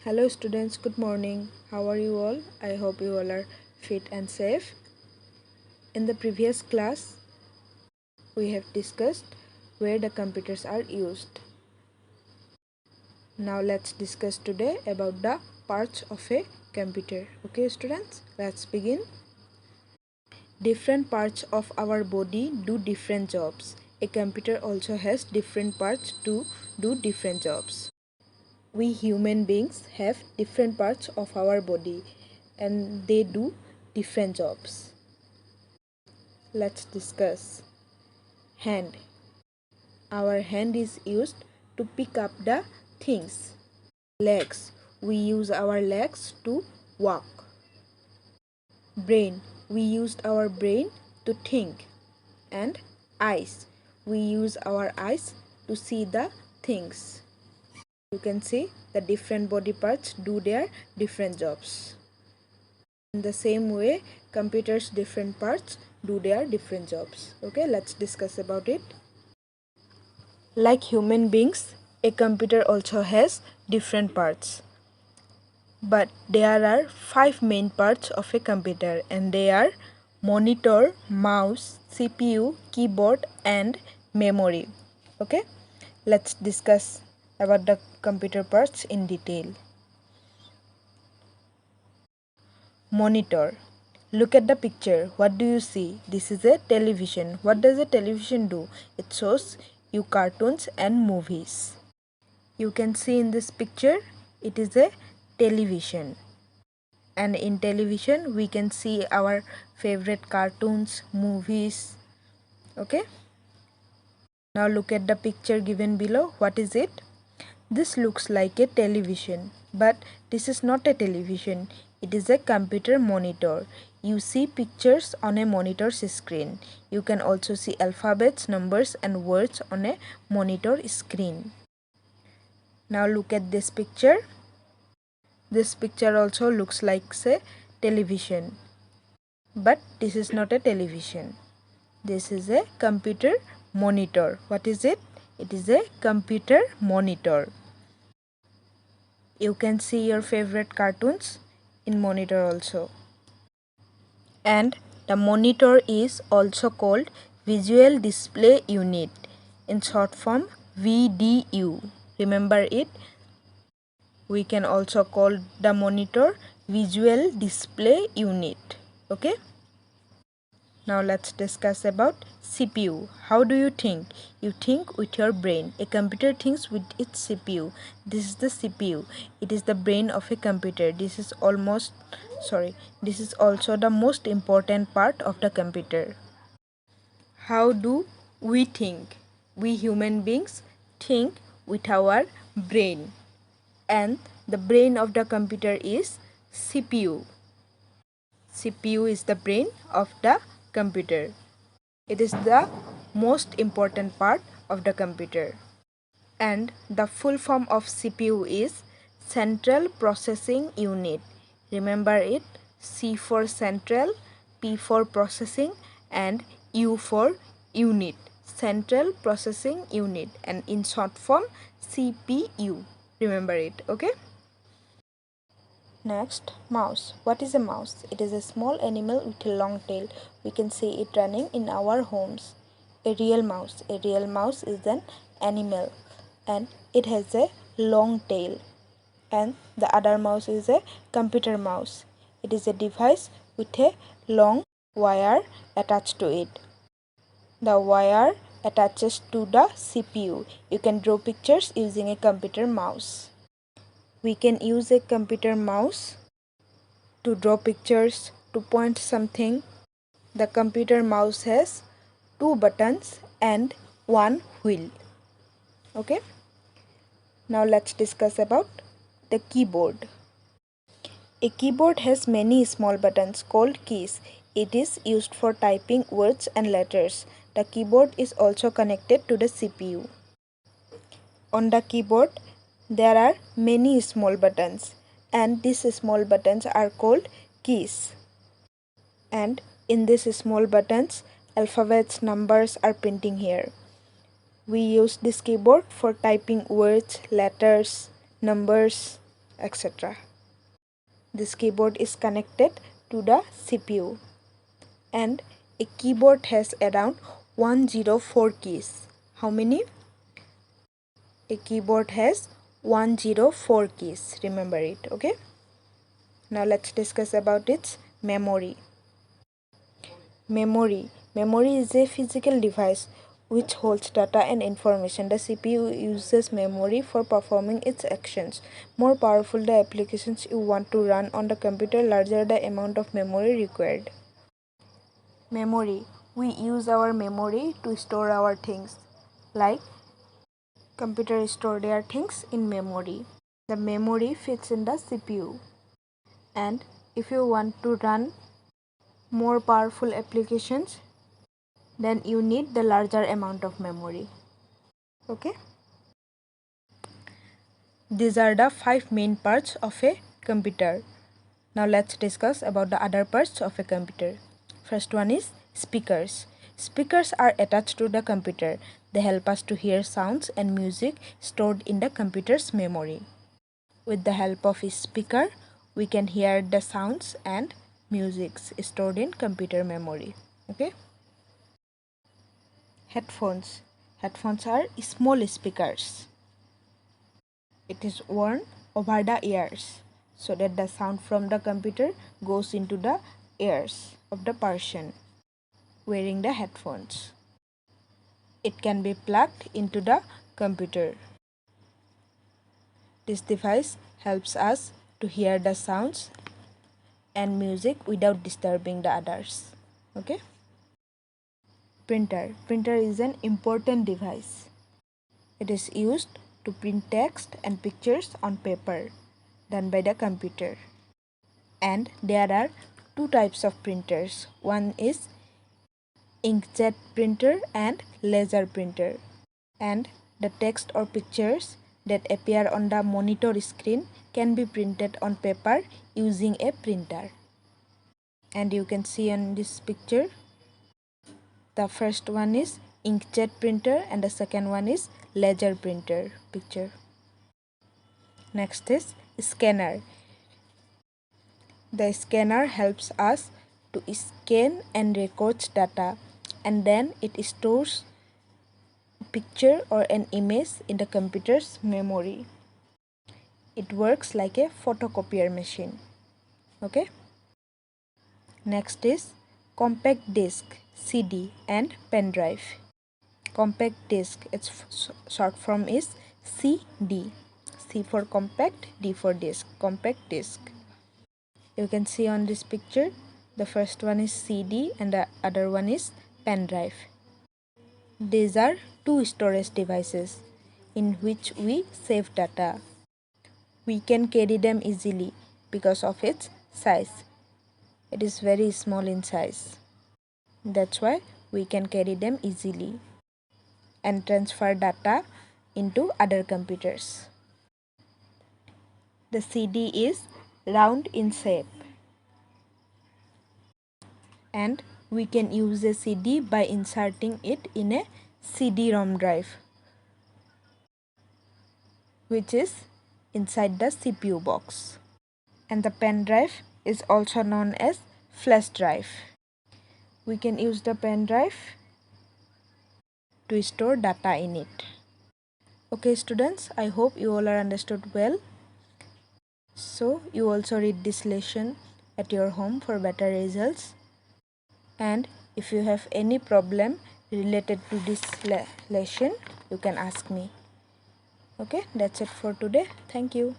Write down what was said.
Hello students, good morning. How are you all? I hope you all are fit and safe. In the previous class, we have discussed where the computers are used. Now let's discuss today about the parts of a computer. Okay students, let's begin. Different parts of our body do different jobs. A computer also has different parts to do different jobs. We human beings have different parts of our body and they do different jobs. Let's discuss. Hand. Our hand is used to pick up the things. Legs. We use our legs to walk. Brain. We used our brain to think. And eyes. We use our eyes to see the things. You can see the different body parts do their different jobs. In the same way, computers' different parts do their different jobs. Okay, let's discuss about it. Like human beings, a computer also has different parts. But there are 5 main parts of a computer and they are monitor, mouse, CPU, keyboard and memory. Okay, let's discuss about the computer parts in detail. Monitor. Look at the picture. What do you see? This is a television. What does a television do? It shows you cartoons and movies. You can see in this picture, it is a television. And in television, we can see our favorite cartoons, movies. Okay? Now look at the picture given below. What is it? This looks like a television, but this is not a television. It is a computer monitor. You see pictures on a monitor's screen. You can also see alphabets, numbers and words on a monitor screen. Now look at this picture. This picture also looks like a television, but this is not a television. This is a computer monitor. What is it? It is a computer monitor. You can see your favorite cartoons in monitor also. And the monitor is also called Visual Display Unit, in short form VDU. Remember it? We can also call the monitor Visual Display Unit. Okay? Now let's discuss about CPU. How do you think? You think with your brain. A computer thinks with its CPU. This is the CPU. It is the brain of a computer. This is also the most important part of the computer. How do we think? We human beings think with our brain. And the brain of the computer is CPU. CPU is the brain of the computer. It is the most important part of the computer. And the full form of CPU is Central Processing Unit. Remember it? C for Central, P for Processing and U for Unit. Central Processing Unit, and in short form CPU. Remember it, okay? Next, mouse. What is a mouse? It is a small animal with a long tail. We can see it running in our homes. A real mouse. A real mouse is an animal and it has a long tail. And the other mouse is a computer mouse. It is a device with a long wire attached to it. The wire attaches to the CPU. You can draw pictures using a computer mouse. We can use a computer mouse to draw pictures, to point something. The computer mouse has 2 buttons and 1 wheel. Okay. Now let's discuss about the keyboard. A keyboard has many small buttons called keys. It is used for typing words and letters. The keyboard is also connected to the CPU. On the keyboard, there are many small buttons and these small buttons are called keys. And in these small buttons, alphabets, numbers are printing here. We use this keyboard for typing words, letters, numbers, etc. This keyboard is connected to the CPU, and a keyboard has around 104 keys. How many? A keyboard has 104 keys. Remember it, okay? Now let's discuss about its memory. Memory is a physical device which holds data and information. The CPU uses memory for performing its actions. More powerful the applications you want to run on the computer, larger the amount of memory required. Memory. We use our memory to store our things. Like computer store their things in memory. The memory fits in the CPU. And if you want to run more powerful applications, then you need the larger amount of memory. Okay? These are the 5 main parts of a computer. Now let's discuss about the other parts of a computer. First one is speakers. Speakers are attached to the computer. They help us to hear sounds and music stored in the computer's memory. With the help of a speaker, we can hear the sounds and music stored in computer memory. Okay? Headphones. Headphones are small speakers. It is worn over the ears so that the sound from the computer goes into the ears of the person wearing the headphones. It can be plugged into the computer. This device helps us to hear the sounds and music without disturbing the others. Okay? Printer. Printer is an important device. It is used to print text and pictures on paper done by the computer. And there are two types of printers. One is inkjet printer and laser printer. And the text or pictures that appear on the monitor screen can be printed on paper using a printer. And you can see on this picture, the first one is inkjet printer and the second one is laser printer picture. Next is scanner. The scanner helps us to scan and records data, and then it stores a picture or an image in the computer's memory. It works like a photocopier machine. Okay? Next is compact disc, CD and pen drive. Compact disc, its short form is CD. C for compact, D for disc. Compact disc. You can see on this picture, the first one is CD and the other one is pen drive. These are two storage devices in which we save data. We can carry them easily because of its size. It is very small in size. That's why we can carry them easily and transfer data into other computers. The CD is round in shape, and we can use a CD by inserting it in a CD-ROM drive, which is inside the CPU box. And the pen drive is also known as flash drive. We can use the pen drive to store data in it. Okay students, I hope you all are understood well. So you also read this lesson at your home for better results. And if you have any problem related to this lesson, you can ask me. Okay, that's it for today. Thank you.